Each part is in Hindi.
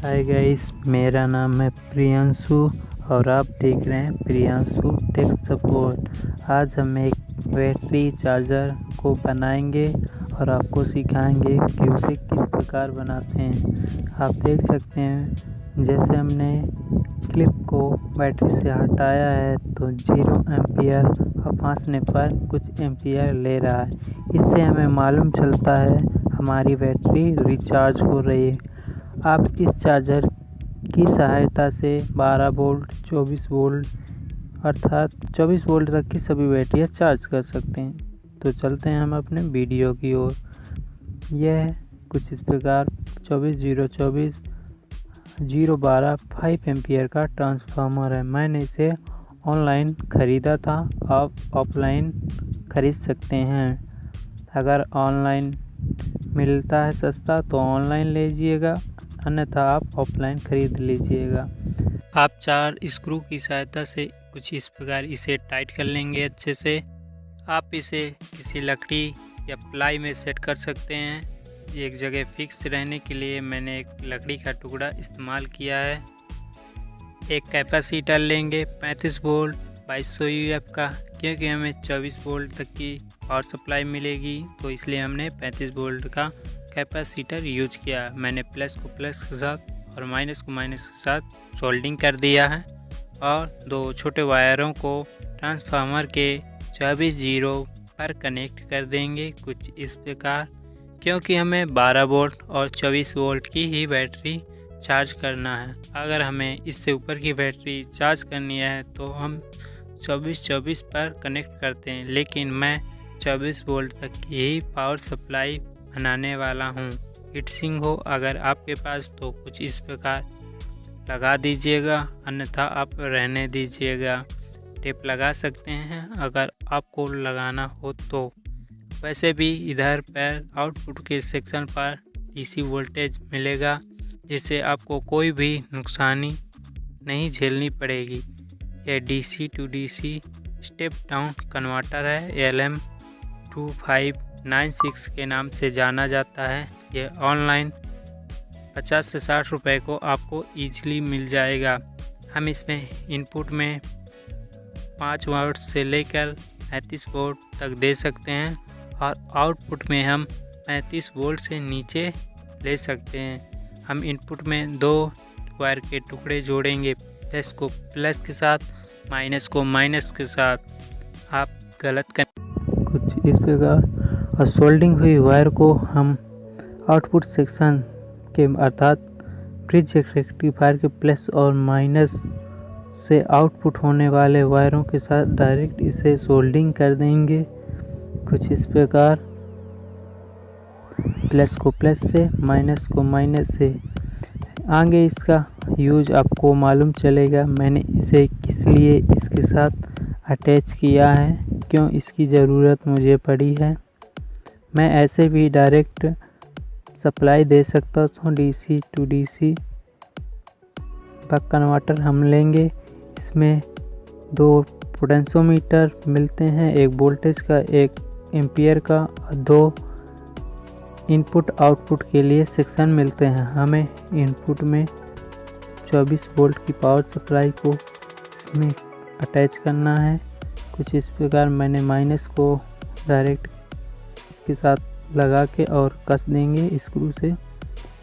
हाय गाइस, मेरा नाम है प्रियांशु और आप देख रहे हैं प्रियांशु टेक सपोर्ट। आज हम एक बैटरी चार्जर को बनाएंगे और आपको सिखाएंगे कि उसे किस प्रकार बनाते हैं। आप देख सकते हैं जैसे हमने क्लिप को बैटरी से हटाया है तो 0 एम्पियर और फांसने पर कुछ एम्पियर ले रहा है। इससे हमें मालूम चलता है हमारी बैटरी रिचार्ज हो रही है। आप इस चार्जर की सहायता से 12 वोल्ट 24 वोल्ट अर्थात 24 वोल्ट तक की सभी बैटरियाँ चार्ज कर सकते हैं। तो चलते हैं हम अपने वीडियो की ओर। यह कुछ इस प्रकार 24 012 5 एम्पियर का ट्रांसफार्मर है। मैंने इसे ऑनलाइन ख़रीदा था, आप ऑफलाइन ख़रीद सकते हैं। अगर ऑनलाइन मिलता है सस्ता तो ऑनलाइन लीजिएगा, अन्यथा आप ऑफलाइन ख़रीद लीजिएगा। आप 4 स्क्रू की सहायता से कुछ इस प्रकार इसे टाइट कर लेंगे अच्छे से। आप इसे किसी लकड़ी या प्लाई में सेट कर सकते हैं। एक जगह फिक्स रहने के लिए मैंने एक लकड़ी का टुकड़ा इस्तेमाल किया है। एक कैपेसिटर लेंगे 35 वोल्ट 2200 UF का, क्योंकि हमें 24 वोल्ट तक की पावर सप्लाई मिलेगी, तो इसलिए हमने 35 वोल्ट का कैपेसिटर यूज किया। मैंने प्लस को प्लस के साथ और माइनस को माइनस के साथ सोल्डिंग कर दिया है और 2 छोटे वायरों को ट्रांसफार्मर के 24 0 पर कनेक्ट कर देंगे कुछ इस प्रकार, क्योंकि हमें 12 वोल्ट और 24 वोल्ट की ही बैटरी चार्ज करना है। अगर हमें इससे ऊपर की बैटरी चार्ज करनी है तो हम 24 पर कनेक्ट करते हैं, लेकिन मैं 24 वोल्ट तक की ही पावर सप्लाई बनाने वाला हूँ। हीटसिंक हो अगर आपके पास तो कुछ इस प्रकार लगा दीजिएगा, अन्यथा आप रहने दीजिएगा। टेप लगा सकते हैं अगर आपको लगाना हो तो। वैसे भी इधर पर आउटपुट के सेक्शन पर DC वोल्टेज मिलेगा, जिससे आपको कोई भी नुकसानी नहीं झेलनी पड़ेगी। यह DC to DC step down converter है, LM2596 के नाम से जाना जाता है। यह ऑनलाइन 50 से 60 रुपए को आपको ईजिली मिल जाएगा। हम इसमें इनपुट में 5 वोल्ट से लेकर 35 वोल्ट तक दे सकते हैं और आउटपुट में हम 35 वोल्ट से नीचे ले सकते हैं। हम इनपुट में 2 वायर के टुकड़े जोड़ेंगे, प्लस को प्लस के साथ, माइनस को माइनस के साथ। आप गलत कर कुछ इस प्रकार और सोल्डिंग हुई वायर को हम आउटपुट सेक्शन के अर्थात ब्रिज रेक्टिफायर के प्लस और माइनस से आउटपुट होने वाले वायरों के साथ डायरेक्ट इसे सोल्डिंग कर देंगे कुछ इस प्रकार, प्लस को प्लस से माइनस को माइनस से। आगे इसका यूज आपको मालूम चलेगा। मैंने इसे किस लिए इसके साथ अटैच किया है, क्यों इसकी ज़रूरत मुझे पड़ी है। मैं ऐसे भी डायरेक्ट सप्लाई दे सकता हूँ। DC to DC buck converter हम लेंगे। इसमें 2 पोटेंशियोमीटर मिलते हैं, एक वोल्टेज का एक एम्पियर का, 2 इनपुट आउटपुट के लिए सेक्शन मिलते हैं। हमें इनपुट में 24 वोल्ट की पावर सप्लाई को इसमें अटैच करना है कुछ इस प्रकार। मैंने माइनस को डायरेक्ट इसके साथ लगा के और कस देंगे स्क्रू से,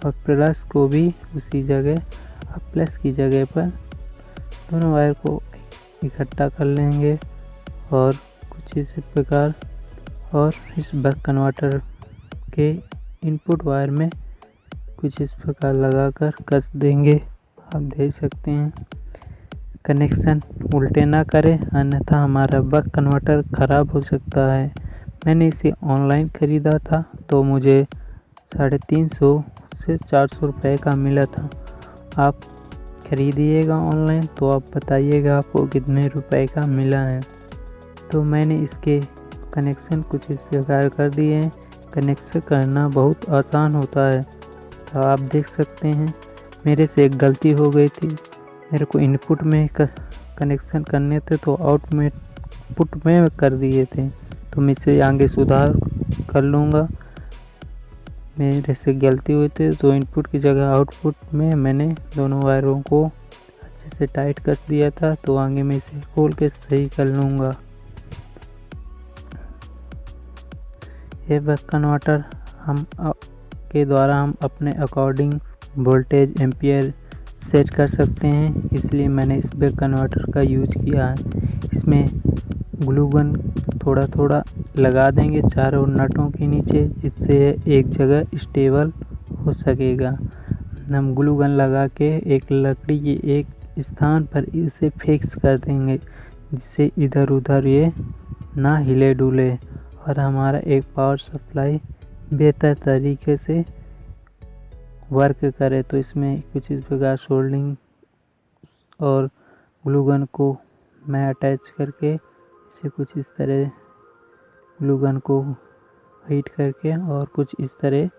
और प्लस को भी उसी जगह, अब प्लस की जगह पर दोनों वायर को इकट्ठा कर लेंगे और कुछ इस प्रकार, और इस बक कन्वर्टर के इनपुट वायर में कुछ इस प्रकार लगाकर कस देंगे। आप देख सकते हैं कनेक्शन उल्टे ना करें, अन्यथा हमारा बक कन्वर्टर ख़राब हो सकता है। मैंने इसे ऑनलाइन ख़रीदा था तो मुझे 350 से 400 रुपये का मिला था। आप खरीदिएगा ऑनलाइन तो आप बताइएगा आपको कितने रुपए का मिला है। तो मैंने इसके कनेक्शन कुछ इस प्रकार कर दिए हैं। कनेक्शन करना बहुत आसान होता है। तो आप देख सकते हैं मेरे से एक गलती हो गई थी। मेरे को इनपुट में कनेक्शन करने थे तो आउटपुट में कर दिए थे, तो मैं इसे आगे सुधार कर लूँगा। मेरे से गलती हुई थी, तो इनपुट की जगह आउटपुट में मैंने दोनों वायरों को अच्छे से टाइट कर दिया था। तो आगे मैं इसे खोल के सही कर लूँगा। ये बक कन्वर्टर के द्वारा हम अपने अकॉर्डिंग वोल्टेज एम्पियर सेट कर सकते हैं, इसलिए मैंने इस बक कन्वर्टर का यूज किया है। इसमें ग्लू गन थोड़ा थोड़ा लगा देंगे चारों नटों के नीचे, जिससे एक जगह स्टेबल हो सकेगा। हम ग्लू गन लगा के एक लकड़ी के एक स्थान पर इसे फिक्स कर देंगे, जिससे इधर उधर ये ना हिले डुले और हमारा एक पावर सप्लाई बेहतर तरीके से वर्क करे। तो इसमें कुछ इस प्रकार सोल्डिंग और ग्लू गन को मैं अटैच करके इसे कुछ इस तरह ग्लू गन को हीट करके और कुछ इस तरह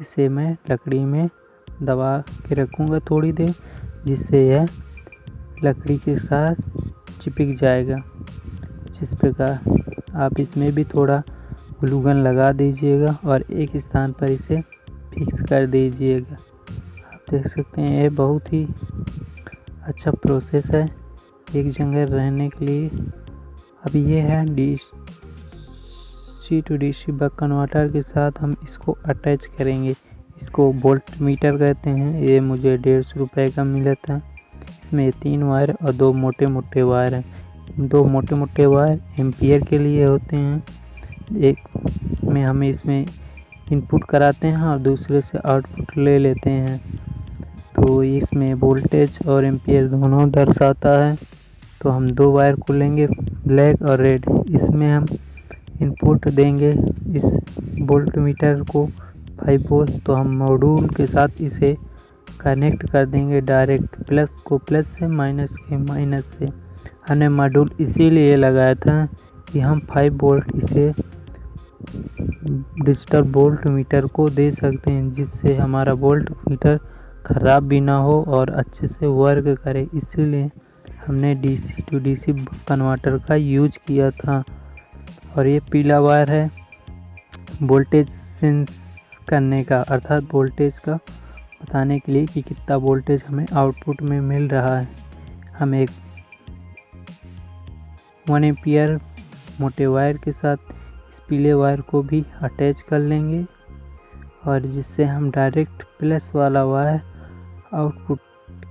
इसे मैं लकड़ी में दबा के रखूँगा थोड़ी देर, जिससे यह लकड़ी के साथ चिपक जाएगा। जिस प्रकार आप इसमें भी थोड़ा ग्लू गन लगा दीजिएगा और एक स्थान पर इसे फिक्स कर दीजिएगा। आप देख सकते हैं, ये बहुत ही अच्छा प्रोसेस है एक जगह रहने के लिए। अब ये है DC to DC buck converter के साथ हम इसको अटैच करेंगे। इसको वोल्ट मीटर कहते हैं। ये मुझे 150 रुपये का मिला था। इसमें 3 वायर और 2 मोटे मोटे वायर हैं। 2 मोटे मोटे वायर एम्पियर के लिए होते हैं। एक में हमें इसमें इनपुट कराते हैं और दूसरे से आउटपुट ले लेते हैं। तो इसमें वोल्टेज और एम्पियर दोनों दर्शाता है। तो हम 2 वायर को लेंगे, ब्लैक और रेड। इसमें हम इनपुट देंगे इस वोल्ट मीटर को 5 वोल्ट। तो हम मॉड्यूल के साथ इसे कनेक्ट कर देंगे डायरेक्ट, प्लस को प्लस से, माइनस के माइनस से। हमने मॉड्यूल इसीलिए लगाया था कि हम 5 वोल्ट इसे डिजिटल वोल्ट मीटर को दे सकते हैं, जिससे हमारा वोल्ट मीटर ख़राब भी ना हो और अच्छे से वर्क करे। इसीलिए हमने DC to DC कन्वर्टर का यूज किया था। और ये पीला वायर है वोल्टेज सेंस करने का, अर्थात वोल्टेज का बताने के लिए कि कितना वोल्टेज हमें आउटपुट में मिल रहा है। हम एक 1 एम्पियर मोटे वायर के साथ इस पीले वायर को भी अटैच कर लेंगे, और जिससे हम डायरेक्ट प्लस वाला वायर आउटपुट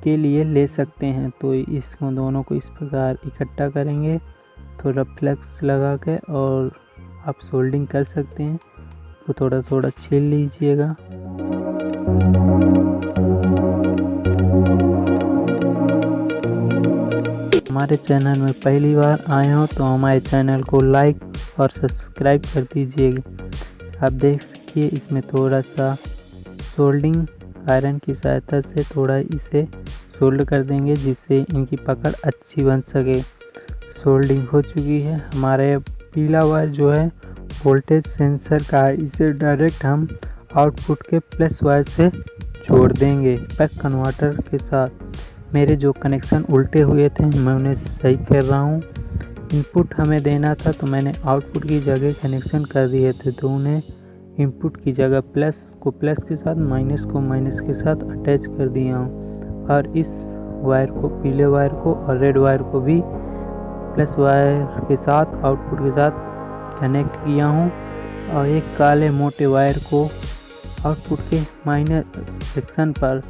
के लिए ले सकते हैं। तो इसको दोनों को इस प्रकार इकट्ठा करेंगे थोड़ा फ्लेक्स लगा के, और आप सोल्डिंग कर सकते हैं। तो थोड़ा थोड़ा छील लीजिएगा। हमारे चैनल में पहली बार आए हो तो हमारे चैनल को लाइक और सब्सक्राइब कर दीजिएगा। आप देख सकिए इसमें थोड़ा सा सोल्डिंग आयरन की सहायता से थोड़ा इसे सोल्ड कर देंगे, जिससे इनकी पकड़ अच्छी बन सके। सोल्डिंग हो चुकी है। हमारे पीला वायर जो है वोल्टेज सेंसर का है, इसे डायरेक्ट हम आउटपुट के प्लस वायर से जोड़ देंगे बक कन्वर्टर के साथ। मेरे जो कनेक्शन उल्टे हुए थे मैं उन्हें सही कर रहा हूँ। इनपुट हमें देना था तो मैंने आउटपुट की जगह कनेक्शन कर दिए थे, तो उन्हें इनपुट की जगह प्लस को प्लस के साथ, माइनस को माइनस के साथ अटैच कर दिया हूँ। और इस वायर को, पीले वायर को और रेड वायर को भी प्लस वायर के साथ आउटपुट के साथ कनेक्ट किया हूँ, और एक काले मोटे वायर को आउटपुट के माइनस सेक्शन पर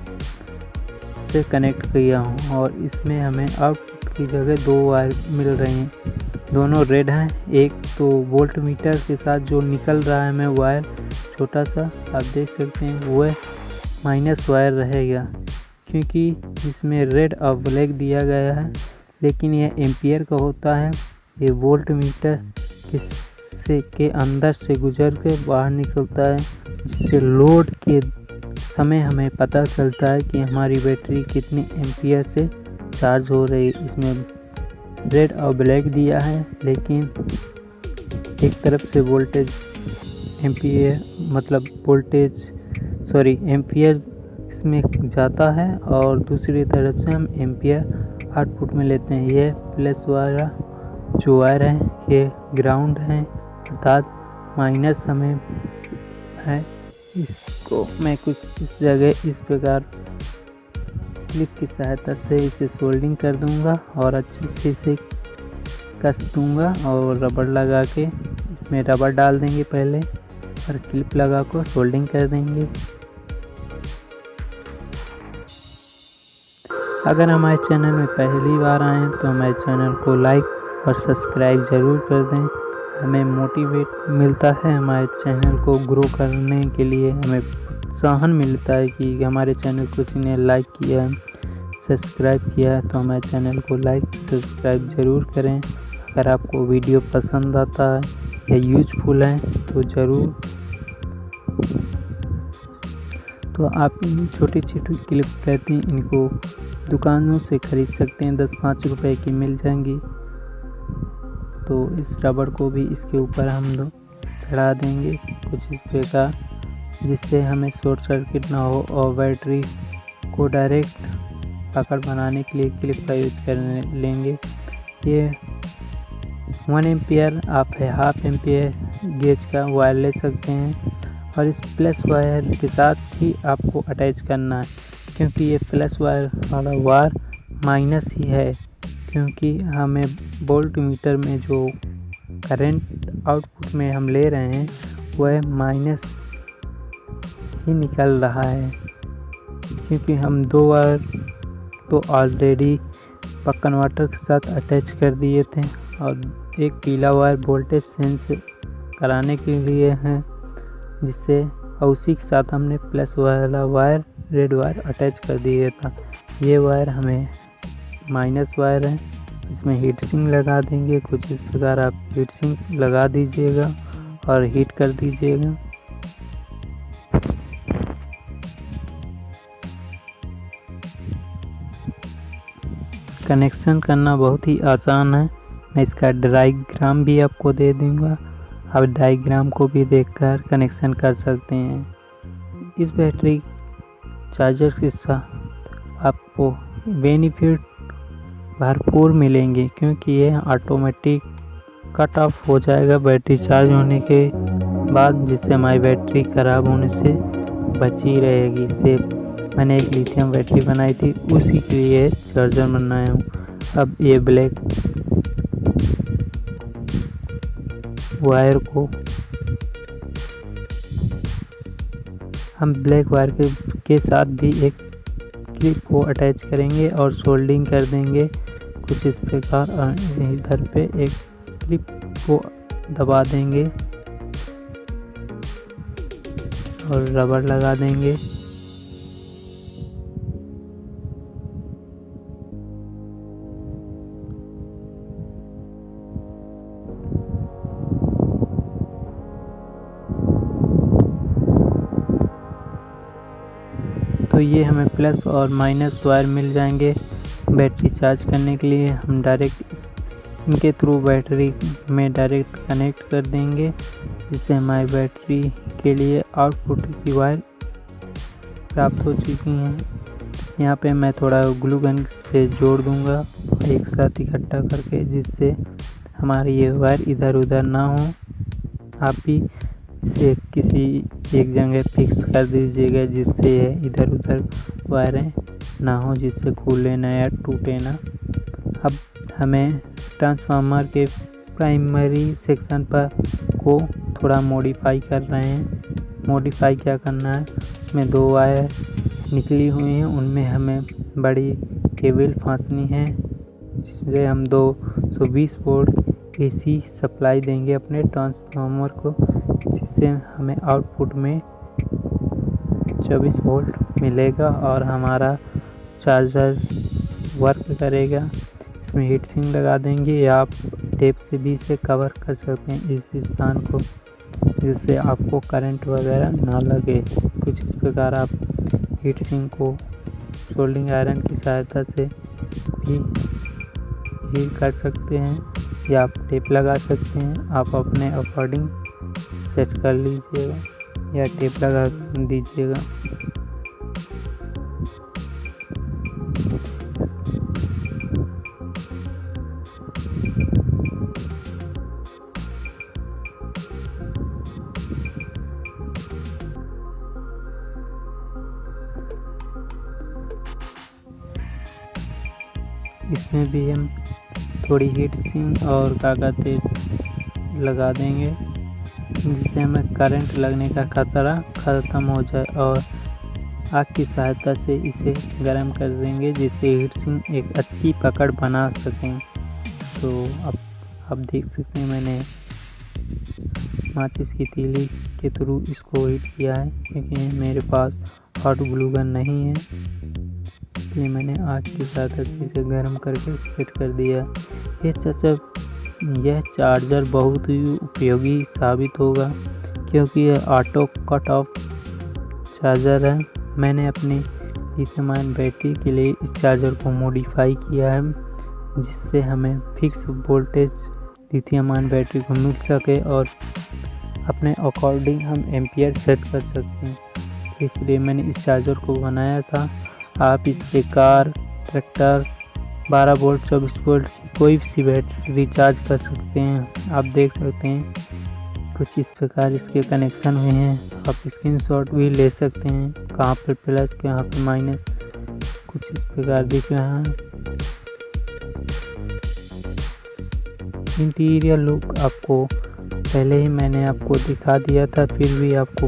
से कनेक्ट किया हूँ। और इसमें हमें आउटपुट की जगह 2 वायर मिल रही हैं, दोनों रेड हैं। एक तो वोल्ट मीटर के साथ जो निकल रहा है हमें वायर छोटा सा, आप देख सकते हैं, वह माइनस वायर रहेगा, क्योंकि इसमें रेड और ब्लैक दिया गया है। लेकिन यह एम्पियर का होता है। ये वोल्ट मीटर के अंदर से गुजर के बाहर निकलता है, जिससे लोड के समय हमें पता चलता है कि हमारी बैटरी कितनी एम्पियर से चार्ज हो रही है। इसमें रेड और ब्लैक दिया है, लेकिन एक तरफ से वोल्टेज एम्पियर एम्पियर इसमें जाता है, और दूसरी तरफ से हम एम्पियर आउटपुट में लेते हैं। यह प्लस वाला जो वायर है ये ग्राउंड है, अर्थात माइनस हमें है, इसको मैं कुछ इस जगह इस प्रकार क्लिप की सहायता से इसे सोल्डिंग कर दूंगा और अच्छे से इसे कस दूंगा और रबड़ लगा के इसमें रबड़ डाल देंगे पहले और क्लिप लगा कर सोल्डिंग कर देंगे। अगर हमारे चैनल में पहली बार आए हैं तो हमारे चैनल को लाइक और सब्सक्राइब ज़रूर कर दें। हमें मोटिवेट मिलता है, हमारे चैनल को ग्रो करने के लिए हमें प्रोत्साहन मिलता है कि हमारे चैनल को किसी ने लाइक किया, सब्सक्राइब किया, तो हमारे चैनल को लाइक सब्सक्राइब ज़रूर करें। अगर आपको वीडियो पसंद आता है या यूजफुल है तो ज़रूर, तो आप इन छोटी छोटी क्लिप रहती हैं, इनको दुकानों से ख़रीद सकते हैं, 10-5 रुपए की मिल जाएंगी। तो इस रबड़ को भी इसके ऊपर हम लोग चढ़ा देंगे कुछ इस प्रकार, जिससे हमें शॉर्ट सर्किट ना हो और बैटरी को डायरेक्ट पकड़ बनाने के लिए क्लिप का यूज़ कर लेंगे। ये 1 एम्पियर आप है 1/2 एम्पियर गेज का वायर ले सकते हैं और इस प्लस वायर के साथ ही आपको अटैच करना है, क्योंकि ये प्लस वायर वाला वायर माइनस ही है, क्योंकि हमें वोल्ट मीटर में जो करंट आउटपुट में हम ले रहे हैं वह माइनस ही निकल रहा है, क्योंकि हम 2 वायर तो ऑलरेडी बक कन्वर्टर के साथ अटैच कर दिए थे और एक पीला वायर वोल्टेज सेंस कराने के लिए है, जिससे और उसी के साथ हमने प्लस वाला वायर रेड वायर अटैच कर दिया था। ये वायर हमें माइनस वायर है, इसमें हीट सिंक लगा देंगे। कुछ इस प्रकार आप हीट सिंक लगा दीजिएगा और हीट कर दीजिएगा। कनेक्शन करना बहुत ही आसान है, मैं इसका डायग्राम भी आपको दे दूंगा, आप डायग्राम को भी देखकर कनेक्शन कर सकते हैं। इस बैटरी चार्जर के साथ आपको बेनिफिट भरपूर मिलेंगे, क्योंकि ये ऑटोमेटिक कट ऑफ हो जाएगा बैटरी चार्ज होने के बाद, जिससे हमारी बैटरी ख़राब होने से बची रहेगी। इससे मैंने एक लिथियम बैटरी बनाई थी, उसी के लिए चार्जर बनाया हूँ। अब ये ब्लैक वायर को हम ब्लैक वायर के साथ भी एक क्लिप को अटैच करेंगे और सोल्डिंग कर देंगे कुछ इस प्रकार। इधर पे एक क्लिप को दबा देंगे और रबड़ लगा देंगे। तो ये हमें प्लस और माइनस वायर मिल जाएंगे बैटरी चार्ज करने के लिए। हम डायरेक्ट इनके थ्रू बैटरी में डायरेक्ट कनेक्ट कर देंगे, जिससे हमारी बैटरी के लिए आउटपुट की वायर प्राप्त हो चुकी हैं। यहाँ पे मैं थोड़ा ग्लू गन से जोड़ दूँगा एक साथ इकट्ठा करके, जिससे हमारी ये वायर इधर उधर ना हो। आप भी इसे किसी एक जगह फिक्स कर दीजिएगा, जिससे यह इधर उधर वायरें ना हो, जिससे खुले ना या टूटे ना। अब हमें ट्रांसफार्मर के प्राइमरी सेक्शन पर को थोड़ा मॉडिफाई कर रहे हैं। मॉडिफाई क्या करना है, उसमें 2 वायर निकली हुई हैं, उनमें हमें बड़ी केबल फांसनी है, जिससे हम 220 वोल्ट एसी सप्लाई देंगे अपने ट्रांसफार्मर को, जिससे हमें आउटपुट में 24 वोल्ट मिलेगा और हमारा चार्जर वर्क करेगा। इसमें हीट सिंक लगा देंगे या आप टेप से भी इसे कवर कर सकते हैं इस स्थान को, जिससे आपको करंट वगैरह ना लगे। कुछ इस प्रकार आप हीट सिंक को सोल्डिंग आयरन की सहायता से भी हीट कर सकते हैं या आप टेप लगा सकते हैं। आप अपने अकॉर्डिंग सेट कर लीजिएगा या टेप लगा दीजिएगा। इसमें भी हम थोड़ी हीट सिंक और कागज तेल लगा देंगे, जिससे हमें करंट लगने का खतरा ख़त्म हो जाए, और आग की सहायता से इसे गर्म कर देंगे, जिससे हीट सिंक एक अच्छी पकड़ बना सकें। तो अब आप देख सकते हैं मैंने माचिस की तीली के थ्रू इसको हीट किया है, क्योंकि मेरे पास हॉट ग्लू गन नहीं है, इसलिए मैंने आग की सहायता से इसे गर्म करके फिट कर दिया। यह चार्जर बहुत ही उपयोगी साबित होगा, क्योंकि यह ऑटो कट ऑफ चार्जर है। मैंने अपनी लिथियम आयन बैटरी के लिए इस चार्जर को मॉडिफाई किया है, जिससे हमें fix voltage lithium ion battery को मिल सके और अपने अकॉर्डिंग हम एम्पियर सेट कर सकते हैं। इसलिए मैंने इस चार्जर को बनाया था। आप इससे कार, ट्रैक्टर, 12 वोल्ट 24 वोल्ट की कोई सी बैटरी रिचार्ज कर सकते हैं। आप देख सकते हैं कुछ इस प्रकार इसके कनेक्शन हुए हैं। आप स्क्रीनशॉट भी ले सकते हैं, कहाँ पर प्लस कहाँ पर माइनस, कुछ इस प्रकार दिख रहा है। इंटीरियर लुक आपको पहले ही मैंने आपको दिखा दिया था, फिर भी आपको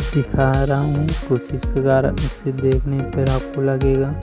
दिखा रहा हूँ। कुछ इस प्रकार इसे देखने पर आपको लगेगा